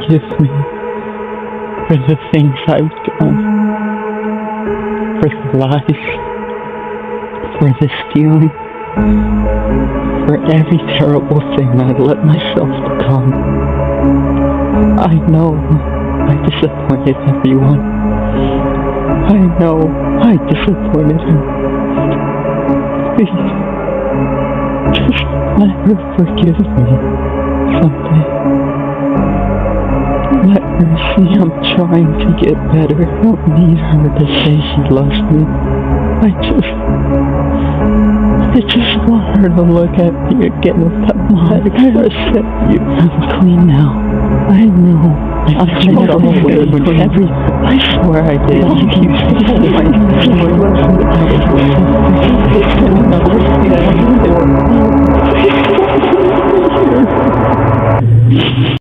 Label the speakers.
Speaker 1: forgive me for the things I've done, for the lies, for the stealing, for every terrible thing I let myself become. I know I disappointed everyone. I know I disappointed him. Please, just let her forgive me someday. Let her see I'm trying to get better. I don't need her to say she loves me. I just want her to look at me again without my accept you. I'm clean now. I know. I'm totally clean. I swear I did. You